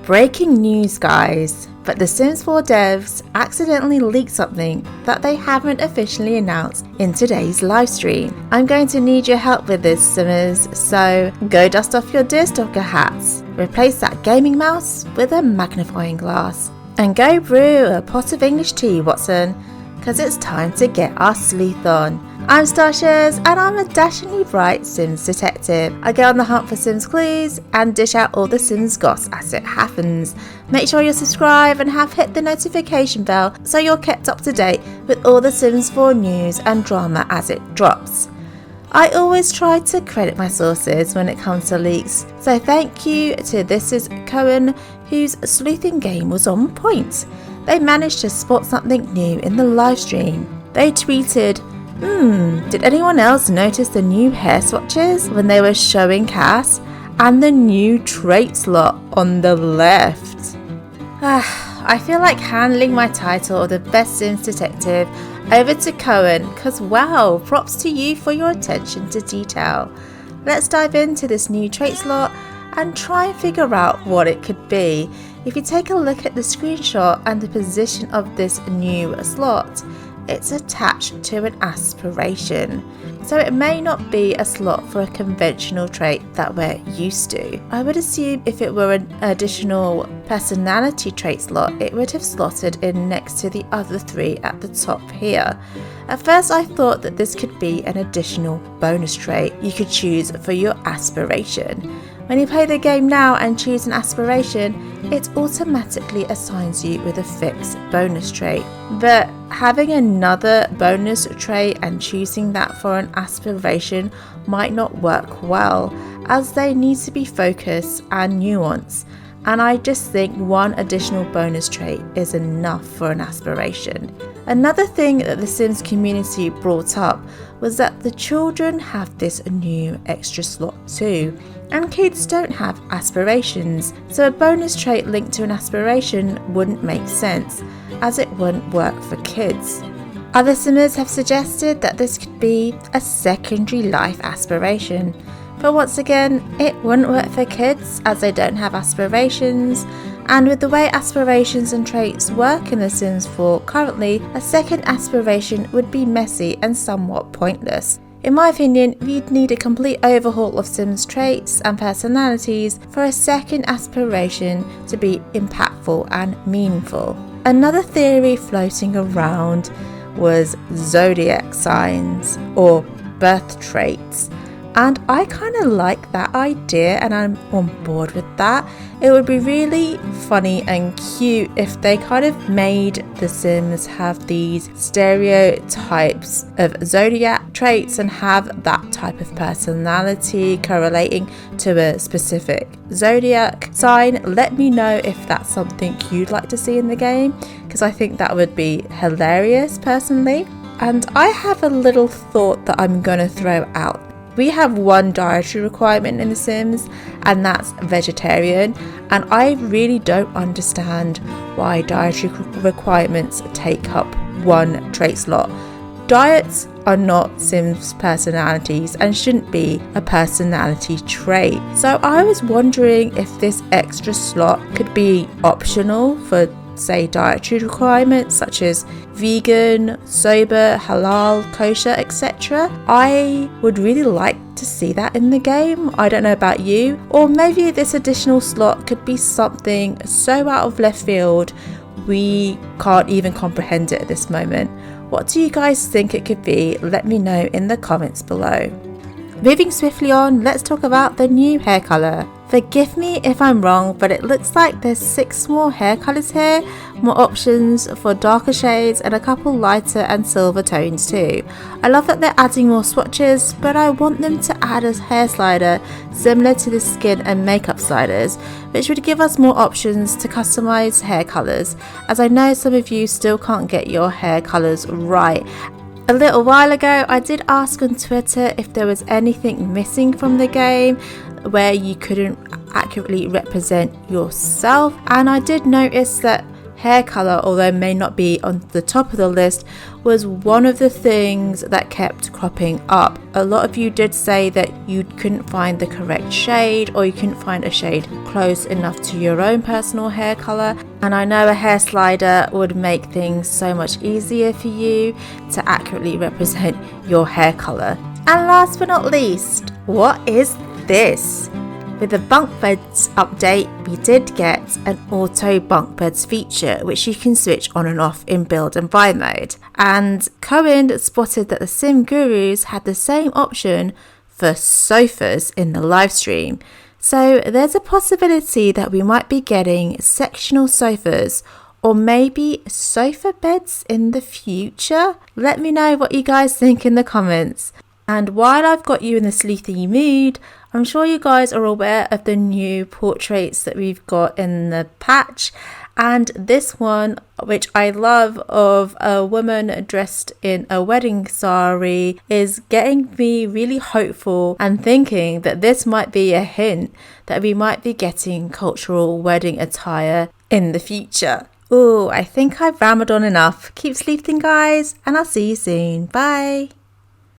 Breaking news, guys, but the Sims 4 devs accidentally leaked something that they haven't officially announced in today's live stream. I'm going to need your help with this, Simmers, so go dust off your deerstalker hats, replace that gaming mouse with a magnifying glass, and go brew a pot of English tea, Watson, because it's time to get our sleuth on. I'm Starshares, and I'm a dashingly bright Sims detective. I go on the hunt for Sims clues and dish out all the Sims goss as it happens. Make sure you subscribe and have hit the notification bell so you're kept up to date with all the Sims 4 news and drama as it drops. I always try to credit my sources when it comes to leaks, so thank you to This Is Cohen, whose sleuthing game was on point. They managed to spot something new in the live stream. They tweeted, did anyone else notice the new hair swatches when they were showing Cass? And the new trait slot on the left. I feel like handing my title of the best Sims detective over to Cohen, because wow, props to you for your attention to detail. Let's dive into this new trait slot and try and figure out what it could be. If you take a look at the screenshot and the position of this new slot, it's attached to an aspiration, so it may not be a slot for a conventional trait that we're used to. I would assume if it were an additional personality trait slot, it would have slotted in next to the other three at the top here. At first I thought that this could be an additional bonus trait you could choose for your aspiration. When you play the game now and choose an aspiration, it automatically assigns you with a fixed bonus trait. But having another bonus trait and choosing that for an aspiration might not work well, as they need to be focused and nuanced. And I just think one additional bonus trait is enough for an aspiration. Another thing that the Sims community brought up was that the children have this new extra slot too, and kids don't have aspirations, so a bonus trait linked to an aspiration wouldn't make sense, as it wouldn't work for kids. Other Simmers have suggested that this could be a secondary life aspiration, but once again, it wouldn't work for kids as they don't have aspirations, and with the way aspirations and traits work in The Sims 4 currently, a second aspiration would be messy and somewhat pointless. In my opinion, we'd need a complete overhaul of Sims traits and personalities for a second aspiration to be impactful and meaningful. Another theory floating around was zodiac signs or birth traits. And I kind of like that idea and I'm on board with that. It would be really funny and cute if they kind of made the Sims have these stereotypes of zodiac traits and have that type of personality correlating to a specific zodiac sign. Let me know if that's something you'd like to see in the game, because I think that would be hilarious personally. And I have a little thought that I'm going to throw out. We have one dietary requirement in The Sims, and that's vegetarian, and I really don't understand why dietary requirements take up one trait slot. Diets are not Sims personalities and shouldn't be a personality trait. So I was wondering if this extra slot could be optional for, say, dietary requirements such as vegan, sober, halal, kosher, etc. I would really like to see that in the game. I don't know about you. Or maybe this additional slot could be something so out of left field we can't even comprehend it at this moment. What do you guys think it could be? Let me know in the comments below. Moving swiftly on, let's talk about the new hair colour. Forgive me if I'm wrong, but it looks like there's 6 more hair colours here, more options for darker shades and a couple lighter and silver tones too. I love that they're adding more swatches, but I want them to add a hair slider similar to the skin and makeup sliders, which would give us more options to customise hair colours, as I know some of you still can't get your hair colours right. A little while ago, I did ask on Twitter if there was anything missing from the game where you couldn't accurately represent yourself, and I did notice that hair color, although may not be on the top of the list, was one of the things that kept cropping up. A lot of you did say that you couldn't find the correct shade, or you couldn't find a shade close enough to your own personal hair color. And I know a hair slider would make things so much easier for you to accurately represent your hair color. And last but not least, what is this? With the bunkbeds update, we did get an auto bunkbeds feature, which you can switch on and off in build and buy mode. And Cohen spotted that the Sim Gurus had the same option for sofas in the live stream. So there's a possibility that we might be getting sectional sofas, or maybe sofa beds in the future. Let me know what you guys think in the comments. And while I've got you in the sleepy mood, I'm sure you guys are aware of the new portraits that we've got in the patch. And this one, which I love, of a woman dressed in a wedding sari, is getting me really hopeful and thinking that this might be a hint that we might be getting cultural wedding attire in the future. Oh, I think I've rambled on enough. Keep sleeping, guys, and I'll see you soon. Bye.